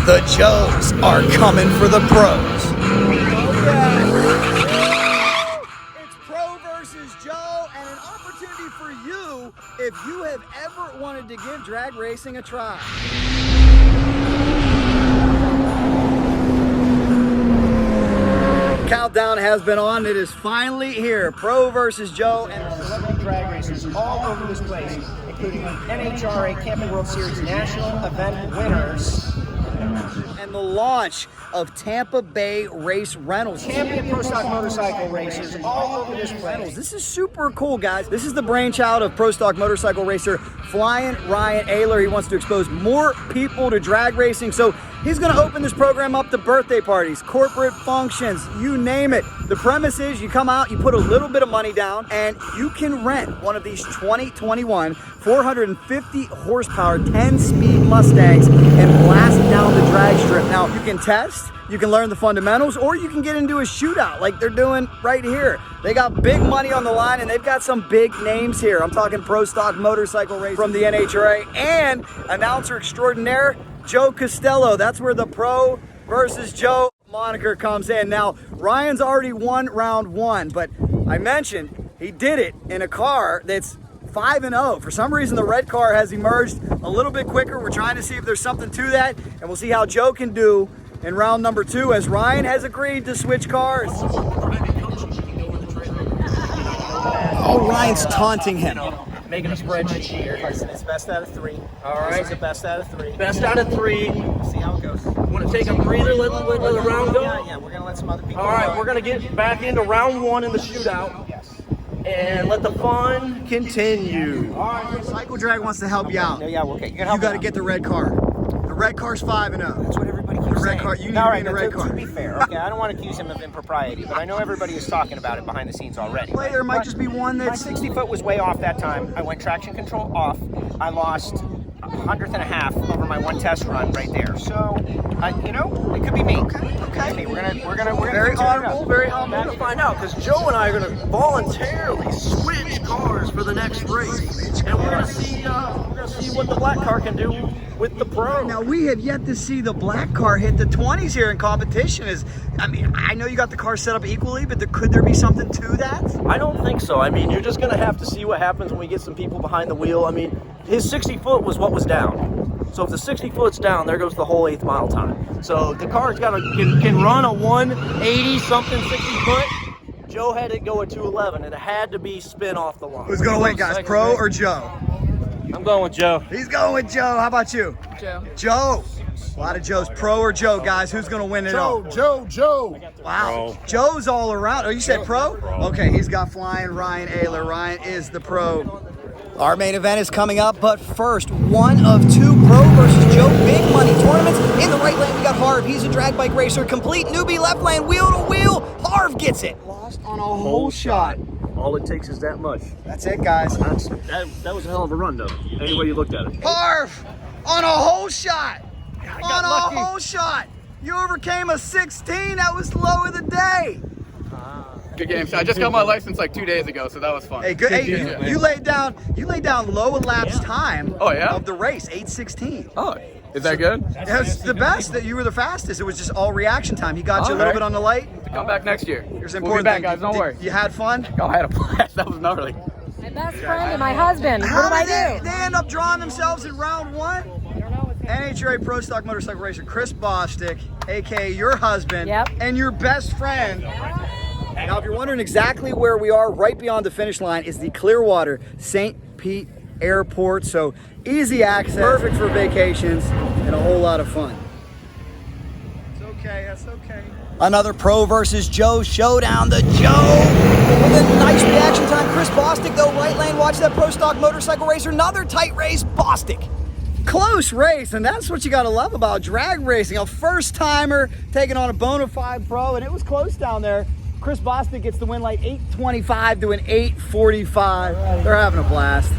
The Joes are coming for the pros. It's Pro versus Joe, and an opportunity for you if you have ever wanted to give drag racing a try. Countdown has been on. It is finally here. Pro versus Joe. And celebrity drag races all over this place, including NHRA Camping World Series national event winners. And the launch of Tampa Bay Race Rentals. Champion Pro Stock Motorcycle races all over this place. This is super cool, guys. This is the brainchild of Pro Stock Motorcycle racer Flyin Ryan Oehler. He wants to expose more people to drag racing, so he's going to open this program up to birthday parties, corporate functions, you name it. The premise is you come out, you put a little bit of money down, and you can rent one of these 2021 450 horsepower 10-speed Mustangs and blast down the drag strip. Now, you can test, you can learn the fundamentals, or you can get into a shootout like they're doing right here. They got big money on the line, and they've got some big names here. I'm talking Pro Stock Motorcycle Race from the NHRA and announcer extraordinaire Joe Castello. That's where the Pro versus Joe moniker comes in. Now, Ryan's already won round one, but I mentioned he did it in a car that's 5-0. For some reason, the red car has emerged a little bit quicker. We're trying to see if there's something to that, and we'll see how Joe can do in round number two as Ryan has agreed to switch cars. Oh, Ryan's taunting him. Making a spreadsheet here. It's best out of three. All right. It's the best out of three. Best out of three. See how it goes. Want to take a breather, let the round go? Yeah, we're going to let some other people All right, we're going to get back into round one in the shootout. Yes. And let the fun continue. All right, Cycledrag wants to help you out. No, yeah, okay. You You got to get the red car. The red car's 5-0. That's what everybody keeps The red saying. car, you need All to be right, in the red car. To be fair, okay, I don't want to accuse him of impropriety, but I know everybody is talking about it behind the scenes already. Well, there might just be one My that's 60 foot was way off that time. I went traction control off. I lost a 100th and a half over my one test run right there. So, you know, it could be me. Okay. We're gonna very honorable, very We're humble. gonna find out because Joe and I are gonna voluntarily switch cars for the next race, and we're gonna see what the black car can do with the Pro. Now, we have yet to see the black car hit the 20s here in competition. I mean, I know you got the car set up equally, but could there be something to that? I don't think so. I mean, you're just going to have to see what happens when we get some people behind the wheel. I mean, his 60 foot was what was down. So if the 60 foot's down, there goes the whole 8th mile time. So the car's can run a 180 something 60 foot. Joe had it go at 211, and it had to be spin off the line. Who's going to win, guys, Pro or Joe? I'm going with Joe. He's going with Joe. How about you? Joe. Joe. A lot of Joes. Pro or Joe, guys? Who's going to win it all? Joe. Wow. Joe's all around. Oh, you said pro? Okay, he's got Flyin Ryan Oehler. Ryan is the pro. Our main event is coming up, but first, one of two Pro versus Joe big money tournaments. In the right lane, we got Harv. He's a drag bike racer. Complete newbie left lane, wheel to wheel. Harv gets it. Lost on a whole shot. All it takes is that much. That's it, guys. That was a hell of a run, though. Any way you looked at it. Harv on a whole shot. got On lucky. a whole shot. You overcame a 16. That was low of the day. Good game. So I just got my license like 2 days ago, so that was fun. Hey, good. Hey, game. you laid down low elapsed time Oh, yeah? of the race, 8:16. Oh, is that good? That's the best. That you were the fastest. It was just all reaction time. He got you a little Alright. bit on the light. Come back next year. Here's We'll an be important back, thing. guys. Don't worry. You had fun. Oh, I had a blast. That was gnarly. My best friend and my husband. How What do did I do? they end up drawing themselves in round one? NHRA Pro Stock Motorcycle racer Chris Bostic, aka your husband, Yep. and your best friend. Now, if you're wondering exactly where we are, right beyond the finish line is the Clearwater St. Pete Airport. So easy access, perfect for vacations, and a whole lot of fun. It's okay, that's okay. Another Pro versus Joe showdown. The Joe with a nice reaction time. Chris Bostic, though, right lane. Watch that Pro Stock Motorcycle racer. Another tight race. Bostic. Close race, and that's what you got to love about drag racing. A first-timer taking on a bona fide pro, and it was close down there. Chris Bostic gets the win like 8:25 to an 8:45. They're having a blast.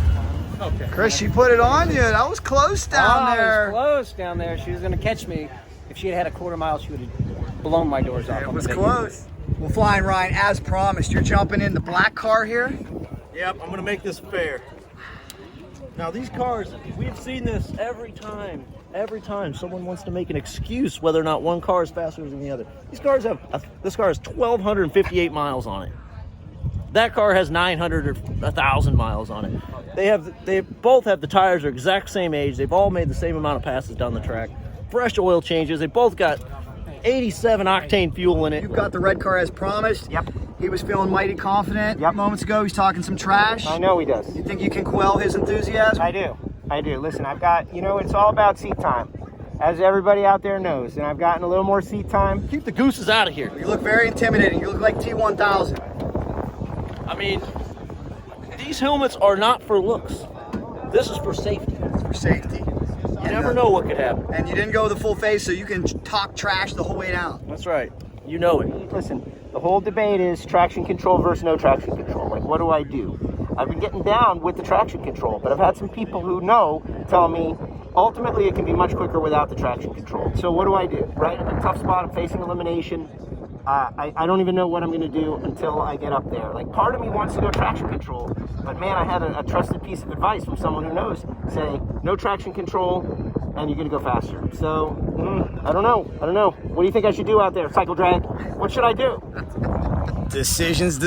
Okay. Chris, she put it on you. That was close down there. It was close down there. She was going to catch me. If she had had a quarter mile, she would have blown my doors off. It was close. Well, Flyin Ryan, as promised, you're jumping in the black car here. Yep, I'm going to make this fair. Now these cars, we've seen this every time every time someone wants to make an excuse whether or not one car is faster than the other. This car has 1,258 miles on it. That car has 900 or 1,000 miles on it. They both have the tires are exact same age. They've all made the same amount of passes down the track. Fresh oil changes. They both got 87 octane fuel in it. You've got the red car as promised. Yep. He was feeling mighty confident moments ago. He's talking some trash. I know he does. You think you can quell his enthusiasm? I do. Listen, I've got, it's all about seat time, as everybody out there knows, and I've gotten a little more seat time. Keep the gooses out of here. You look very intimidating. You look like T1000. I mean, these helmets are not for looks. This is for safety. It's for safety. You never know what could happen. And you didn't go the full face, so you can talk trash the whole way down. That's right. You know it. Listen, the whole debate is traction control versus no traction control. Like, what do I do? I've been getting down with the traction control, but I've had some people who know tell me ultimately it can be much quicker without the traction control. So what do I do, right? I'm in a tough spot. I'm facing elimination. I don't even know what I'm going to do until I get up there. Like, part of me wants to go traction control, but man, I had a trusted piece of advice from someone who knows. Say, no traction control, and you're going to go faster. So, I don't know. What do you think I should do out there, Cycledrag? What should I do? Decisions.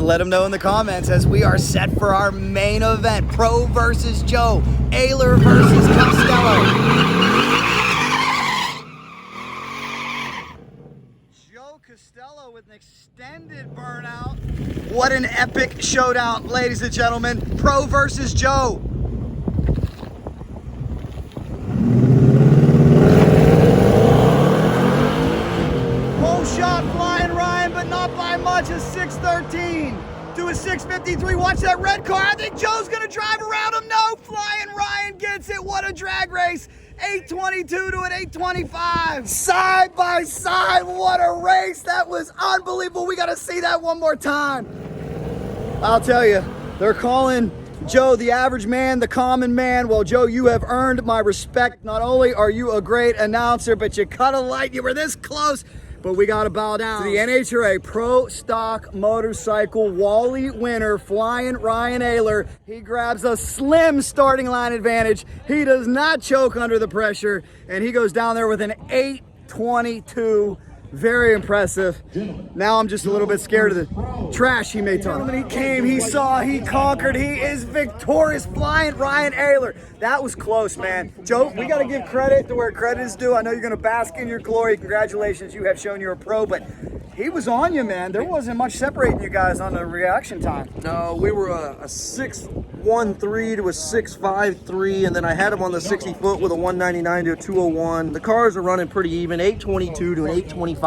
Let them know in the comments as we are set for our main event. Pro versus Joe. Oehler versus Castello. Joe Castello with an extended burnout. What an epic showdown, ladies and gentlemen. Pro versus Joe. Home shot flying Ryan, but not by much. A 613 to a 653. Watch that red car. I think Joe's going to drive around him. No, flying Ryan gets it. What a drag race. 822 to an 825. Side by side. What a race. That was unbelievable. We got to see that one more time. I'll tell you, they're calling Joe the average man, the common man. Well, Joe, you have earned my respect. Not only are you a great announcer, but you cut a light. You were this close. But we got to bow down to the NHRA Pro Stock Motorcycle Wally winner, Flyin Ryan Oehler. He grabs a slim starting line advantage. He does not choke under the pressure, and he goes down there with an 822. Very impressive. Now I'm just a little bit scared of the trash he made. He came, he saw, he conquered. He is victorious. Flyin Ryan Oehler. That was close, man. Joe, we got to give credit to where credit is due. I know you're going to bask in your glory. Congratulations, you have shown you're a pro, but he was on you, man. There wasn't much separating you guys on the reaction time. No, we were a 613 to a 653, and then I had him on the 60 foot with a 199 to a 201. The cars are running pretty even, 822 to an 825.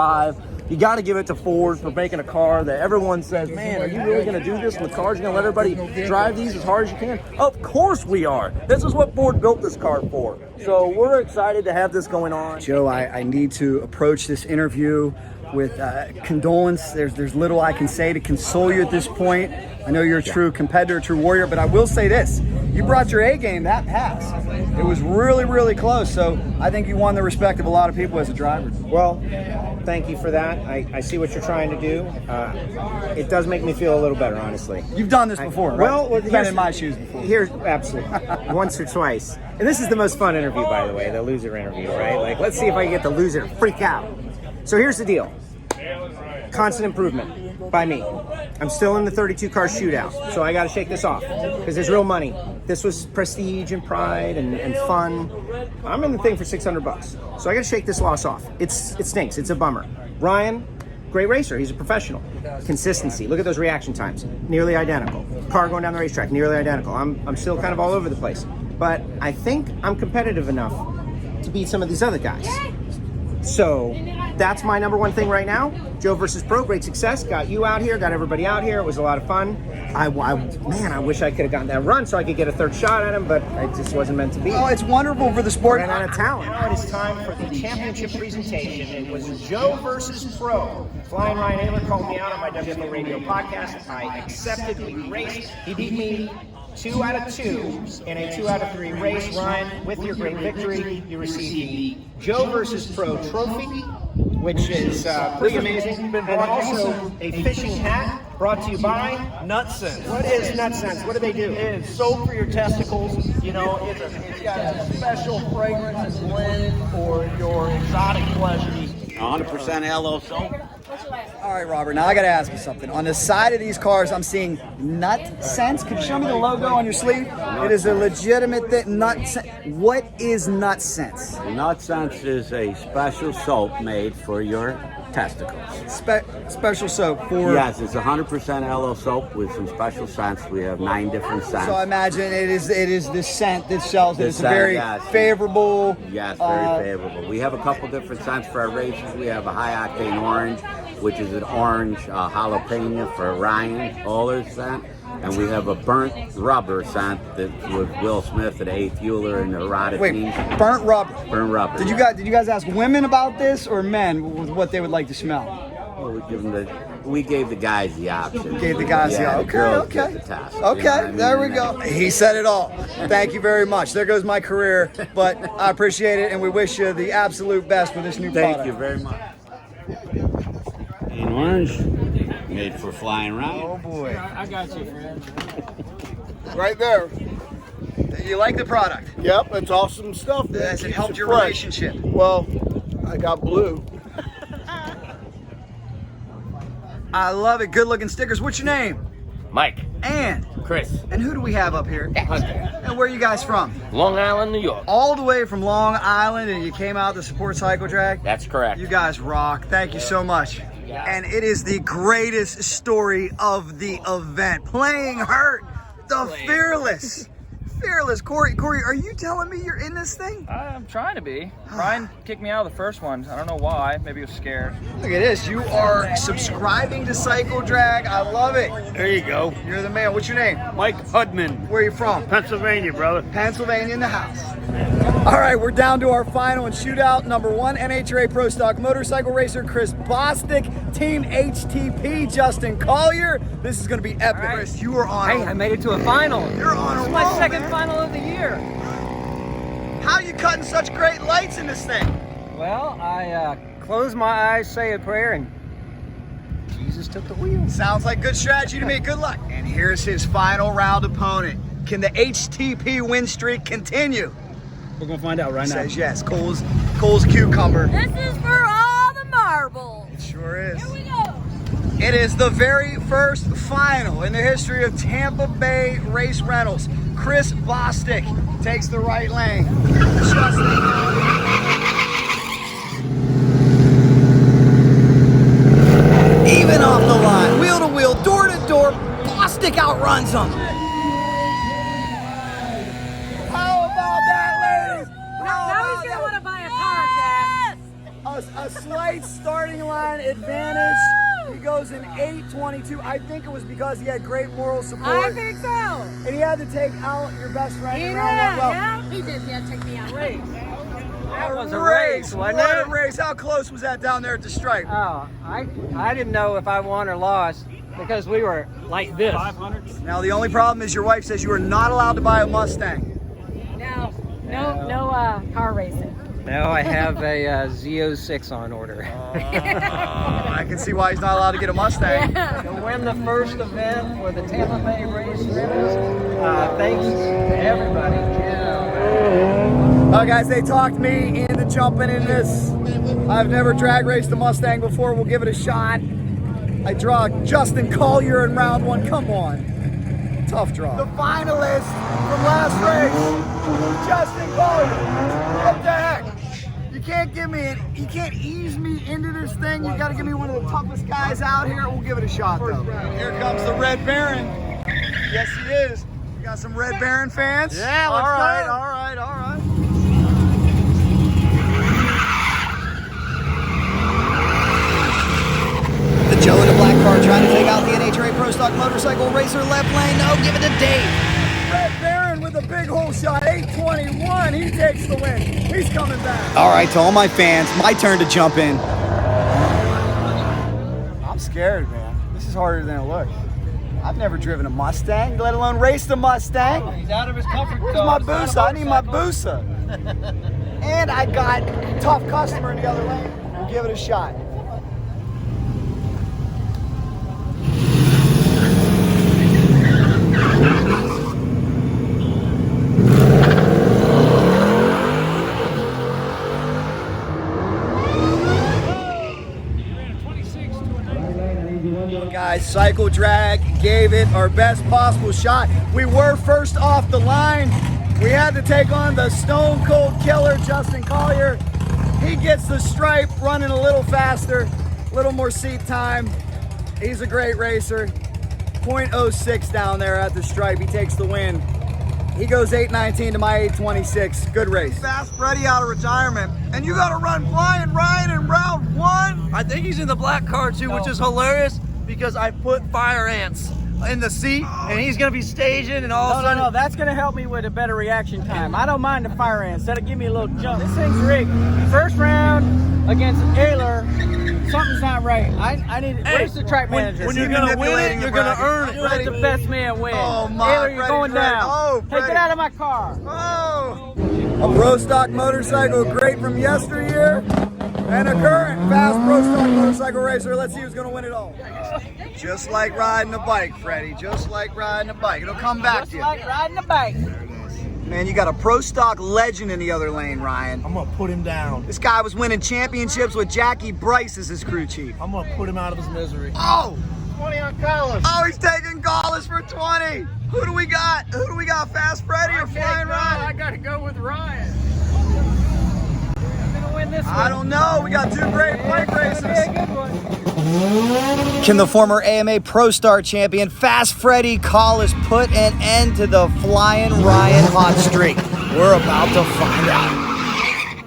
You got to give it to Ford for making a car that everyone says, man, are you really going to do this with cars? You're going to let everybody drive these as hard as you can? Of course we are. This is what Ford built this car for. So we're excited to have this going on. Joe, I need to approach this interview with condolence. There's little I can say to console you at this point. I know you're a true competitor, true warrior, but I will say this. You brought your A game that pass. It was really, really close. So I think you won the respect of a lot of people as a driver. Well, thank you for that. I see what you're trying to do. It does make me feel a little better, honestly. You've done this before, right? Well, you've been in my shoes before. Here's absolutely once or twice. And this is the most fun interview, by the way, the loser interview, right? Like, let's see if I can get the loser to freak out. So here's the deal. Constant improvement by me. I'm still in the 32 car shootout, so I got to shake this off because there's real money. This was prestige and pride and fun. I'm in the thing for $600, so I got to shake this loss off. It stinks. It's a bummer. Ryan, great racer. He's a professional. Consistency. Look at those reaction times. Nearly identical. Car going down the racetrack. Nearly identical. I'm still kind of all over the place, but I think I'm competitive enough to beat some of these other guys. So that's my number one thing right now. Joe versus Pro, great success. Got you out here, got everybody out here. It was a lot of fun. I wish I could have gotten that run so I could get a third shot at him, but it just wasn't meant to be. Oh, it's wonderful for the sport. Ran out of talent. Now it is time for the championship presentation. It was Joe versus Pro. Flyin Ryan Oehler called me out on my WFO radio podcast. I accepted. We raced. He beat me 2 out of 2 in a 2 out of 3 race. Ryan, with your great victory, you received the Joe versus Pro trophy, which is pretty amazing, and also a fishing hat brought to you by Nutsense. What is Nutsense? What do they do? It is soap for your testicles. You know, it's got a special fragrance and blend for your exotic pleasures. 100% LO soap. All right, Robert, now I gotta ask you something. On the side of these cars, I'm seeing Nutsense. Could you show me the logo on your sleeve? It is a legitimate thing. Nutsense. What is Nutsense? Nutsense is a special soap made for your testicles. Special soap for... Yes, it's 100% LO soap with some special scents. We have 9 different scents. So I imagine it is the scent that sells it. The It's a scent, very yes. favorable... Yes, very favorable. We have a couple different scents for our races. We have a high octane orange, which is an orange jalapeno for Ryan Oehler's scent. And we have a burnt rubber scent that with Will Smith at Oehler and NHRA Wait, team. burnt rubber. Burnt rubber. Did you guys ask women about this or men with what they would like to smell? Well, we gave the guys the option. Gave the guys Yeah, the the girls okay. get the test, Okay, you know what I there mean? we go. He said it all. Thank you very much. There goes my career, but I appreciate it, and we wish you the absolute best with this new product. Thank you very much. In orange, made for Flyin Ryan. Oh boy. I got you, friend. Right there. You like the product? Yep, it's awesome stuff. Man. Has it Keeps helped your fresh. relationship? Well, I got blue. I love it. Good looking stickers. What's your name? Mike. And Chris. And who do we have up here? Hunter. And where are you guys from? Long Island, New York. All the way from Long Island, and you came out to support Cycledrag? That's correct. You guys rock. Thank you so much. And it is the greatest story of the event. Playing hurt, the fearless. Fearless. Corey, are you telling me you're in this thing? I'm trying to be. Ryan kicked me out of the first one. I don't know why. Maybe he was scared. Look at this. You are subscribing to Cycledrag. I love it. There you go. You're the man. What's your name? Mike Hudman. Where are you from? Pennsylvania, brother. Pennsylvania in the house. All right, we're down to our final and shootout. Number 1, NHRA Pro Stock Motorcycle Racer, Chris Bostic. Team HTP, Justin Collier. This is going to be epic. Right. Chris, you are on. Hey, I made it to a final. You're on a This is roll, my second man. final of the year. How are you cutting such great lights in this thing? Well, I closed my eyes, say a prayer, and Jesus took the wheel. Sounds like good strategy to me. Good luck. And here's his final round opponent. Can the HTP win streak continue? We're gonna find out right now. Says yes. Cole's cucumber. This is for all the marbles. It sure is. Here we go. It is the very first final in the history of Tampa Bay Race Rentals. Chris Bostic takes the right lane. Even off the line, wheel to wheel, door to door, Bostic outruns him. How about that, ladies? Now he's gonna want to buy a car, Jack. A slight starting line advantage. He goes in 8:22. I think it was because he had great moral support. I think so. And he had to take out your best friend He in did, round 1. Well, yeah. He did. He had to take me out. Race. That was a race. race, What wasn't a it? race. How close was that down there at the stripe? Oh, I didn't know if I won or lost because we were like this. 500. Now, the only problem is your wife says you are not allowed to buy a Mustang. No car racing. Now I have a Z06 on order. I can see why he's not allowed to get a Mustang. To win the first event for the Tampa Bay Race Rentals, thanks to everybody. Oh, guys, they talked me into jumping in this. I've never drag raced a Mustang before. We'll give it a shot. I draw Justin Collier in round 1. Come on. Tough draw. The finalist from last race, Justin Collier. What the heck? You can't ease me into this thing. You gotta give me one of the toughest guys out here. We'll give it a shot though. Here comes the Red Baron. Yes, he is. We got some Red Baron fans. Yeah, let's all go. right. The Joe in the black car trying to take out the NHRA Pro Stock Motorcycle Racer left lane. No, give it to Dave. Red Baron with a big hole shot, 821. He takes the win. He's coming back. All right, to all my fans, my turn to jump in. I'm scared, man. This is harder than it looks. I've never driven a Mustang, let alone raced a Mustang. He's out of his comfort Where's zone. my Boosa? I need my Boosa. And I got a tough customer in the other lane. We'll give it a shot. Guys, Cycledrag gave it our best possible shot. We were first off the line. We had to take on the stone cold killer, Justin Collier. He gets the stripe, running a little faster, a little more seat time. He's a great racer. 0.06 down there at the stripe. He takes the win. He goes 8:19 to my 8:26. Good race. Fast Freddy out of retirement. And you got to run Flyin Ryan in round 1. I think he's in the black car too, which is hilarious because I put fire ants in the seat and he's gonna be staging and all of a sudden. No, that's gonna help me with a better reaction time. I don't mind the fire ants. That'll give me a little jump. This thing's rigged. First round against Oehler, something's not right. I need. Hey, where's the track manager? When you're gonna win it, you're gonna earn it. You let the best man win. Oh my! Oehler, you're going down. Oh, hey, Freddie. get out of my car. Oh! A Pro Stock motorcycle, great from yesteryear, and a current fast Pro Stock motorcycle racer. Let's see who's gonna win it all. Just like riding a bike, Freddie. Just like riding a bike. It'll come back to you. Just like riding a bike. Man, you got a Pro Stock legend in the other lane, Ryan. I'm gonna put him down. This guy was winning championships with Jackie Bryce as his crew chief. I'm gonna put him out of his misery. Oh! 20 on Carlos. Oh, he's taking Gaulis for 20. Who do we got? Who do we got? Fast Freddy or Flyin Ryan? I gotta go with Ryan. I'm gonna win this one. I don't know. We got 2 great bike races. It's gonna be a good one. Can the former AMA Pro Star champion Fast Freddy Collis put an end to the Flyin Ryan hot streak? We're about to find out.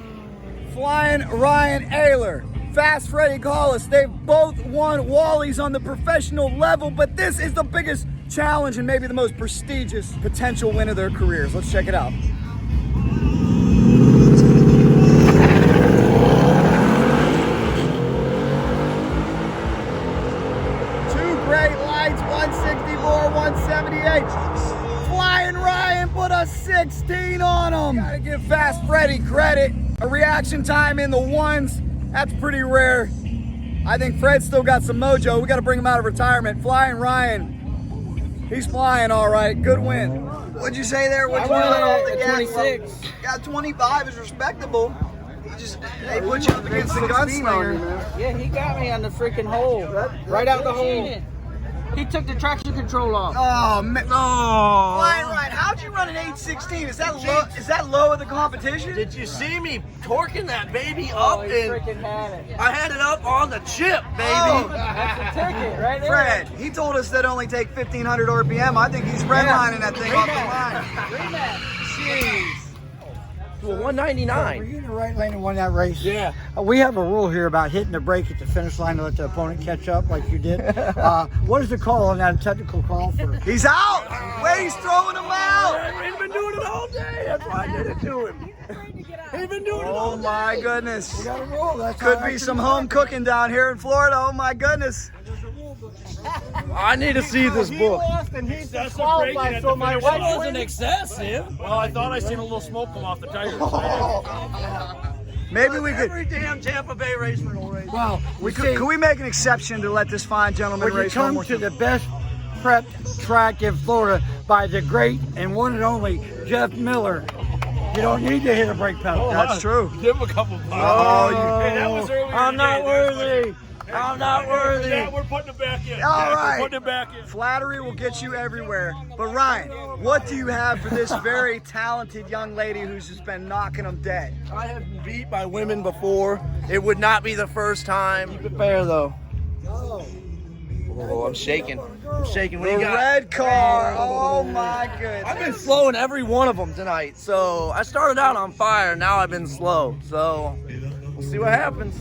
Flyin Ryan Oehler, Fast Freddy Collis, they've both won Wallies on the professional level, but this is the biggest challenge and maybe the most prestigious potential win of their careers. Let's check it out. Great lights, 164, 178. Flyin Ryan put a 16 on him. Gotta give Fast Freddy credit. A reaction time in the 1s, that's pretty rare. I think Fred's still got some mojo. We gotta bring him out of retirement. Flyin Ryan, he's flying all right. Good win. What'd you say there? Which one? At 26. Got 25 is respectable. They put you up against the gunslinger. Yeah, he got me on the freaking hole. Right out the hole. He took the traction control off. Oh man! Oh. Flyin Ryan, how'd you run an 816? Is that low? Is that low of the competition? Did you see me torquing that baby Oh, up he and freaking had it. I had it up on the chip, baby. Oh. That's a ticket right there. Fred, he told us that only take 1,500 RPM. I think he's redlining that thing off the line. Jeez. To a 199. Were you in the right lane and won that race? Yeah. We have a rule here about hitting the brake at the finish line to let the opponent catch up like you did. What is the call on that technical call for? He's out! Wait, he's throwing him out! He's been doing it all day. That's why I did it to him. He's been doing it all Oh day. my goodness. We got a rule. That's Could how be I some can- home cooking down here in Florida. Oh my goodness. I need to see this book. And he's disqualified, so my wife wasn't excessive. Well, I thought I seen a little smoke come off the tires. Maybe we could. Every damn Tampa Bay Race Rental race. Well, Could we make an exception to let this fine gentleman when you race one come more to time? the best prep track in Florida by the great and one and only Jeff Miller, you don't need to hit a brake pedal. That's true. Give him a couple bucks. Oh, Hey, that was earlier I'm not today. worthy. I'm not worthy. Yeah, we're putting it back in. All Yeah, right. We're putting it back in. Flattery will get you everywhere. But Ryan, what do you have for this very talented young lady who's just been knocking them dead? I have been beat by women before. It would not be the first time. Keep it fair though. Oh, I'm shaking. I'm shaking. What do The you got? red car. Oh my goodness. I've been slow in every one of them tonight. So I started out on fire. Now I've been slow. So we'll see what happens.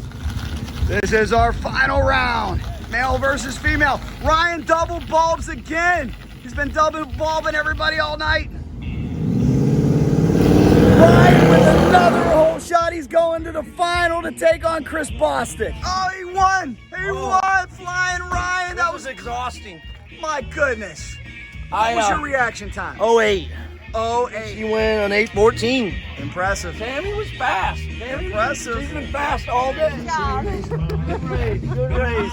This is our final round. Male versus female. Ryan double bulbs again. He's been double bulbing everybody all night. Ryan with another hole shot. He's going to the final to take on Chris Bostic. Oh, he won. He won. Flyin Ryan. That was exhausting. my goodness. I What was your reaction time? 08. 8:08. He went on 8:14. Impressive. Tammy was fast. Tammy, Impressive. She's been fast all day. Good race. Good race.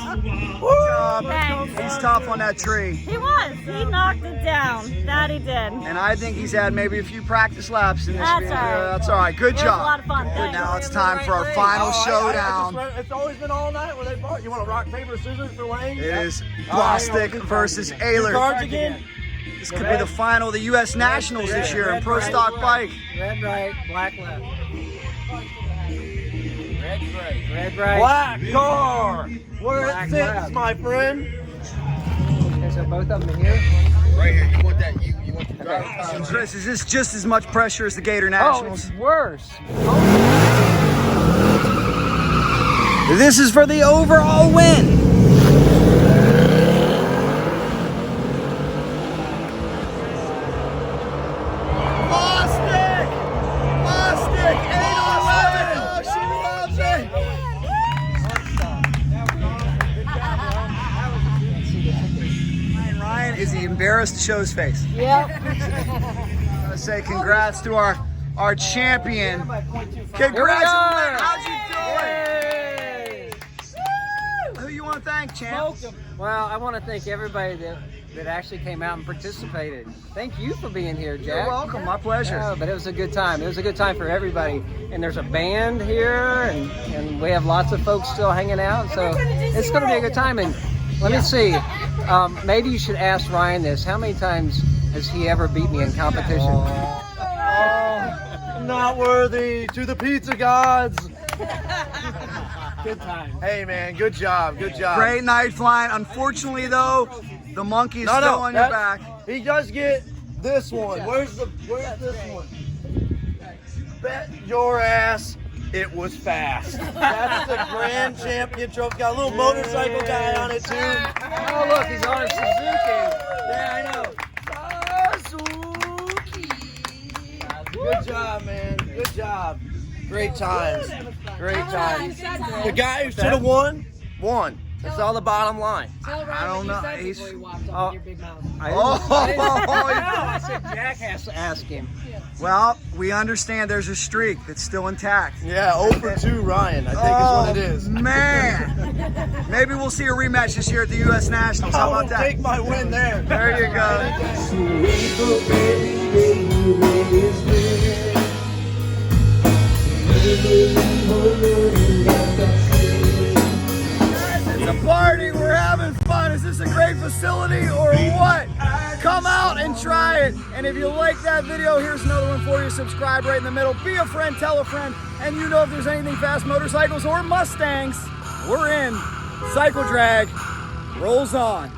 Thanks. He's tough on that tree. He was. He knocked it down. That he did. And I think he's had maybe a few practice laps in this That's video. all right. That's all right. Good It was job. a lot of fun. Thanks. Now it's time for our final showdown. It's always been all night where they fought. You want to rock, paper, scissors for Wayne? It is Bostic versus Oehler. Cards again. This could be the final of the U.S. Nationals this year in Pro Stock Bike. Red right, black left. Red right. Black car. Where Black it sits, left. my friend. Okay, so both of them are here. Right here. You want that? You want the drive? So Chris, is this just as much pressure as the Gator Oh, Nationals? it's worse. This is for the overall win. Bostic! Bostic! 8-11! Oh, she loves it! Ryan, is he embarrassed to show his face? Yep. I want to say congrats to our champion. Congratulations! How's you doing? Who you want to thank, champ? Well, I want to thank everybody that actually came out and participated. Thank you for being here, Jack. You're welcome. My pleasure. Yeah, but it was a good time. It was a good time for everybody. And there's a band here, and we have lots of folks still hanging out. So it's going to be a good time. And let me see. Maybe you should ask Ryan this. How many times has he ever beat me in competition? Not worthy to the pizza gods. Good time. Hey, man. Good job. Good job. Great night flying. Unfortunately, though, the monkey is still on your back. He does get this one. Where's this one? Bet your ass it was fast. That's the Grand Champion trophy. Got a little motorcycle guy on it too. Oh, look, he's on a Suzuki. Yeah, I know. Suzuki. Good job, man. Good job. Great times. Great times. The guy who should have won. That's all the bottom line. I don't know. He's. I said Jack has to ask him. Well, we understand there's a streak that's still intact. Yeah, 0 for 2 Ryan, I think is what it is. Man. Maybe we'll see a rematch this year at the U.S. Nationals. How about that? Take my win there. There you go. It's a party. We're having fun. Is this a great facility or what? Come out and try it. And if you like that video, here's another one for you. Subscribe right in the middle. Be a friend, tell a friend. And you know if there's anything fast motorcycles or Mustangs, we're in. Cycledrag rolls on.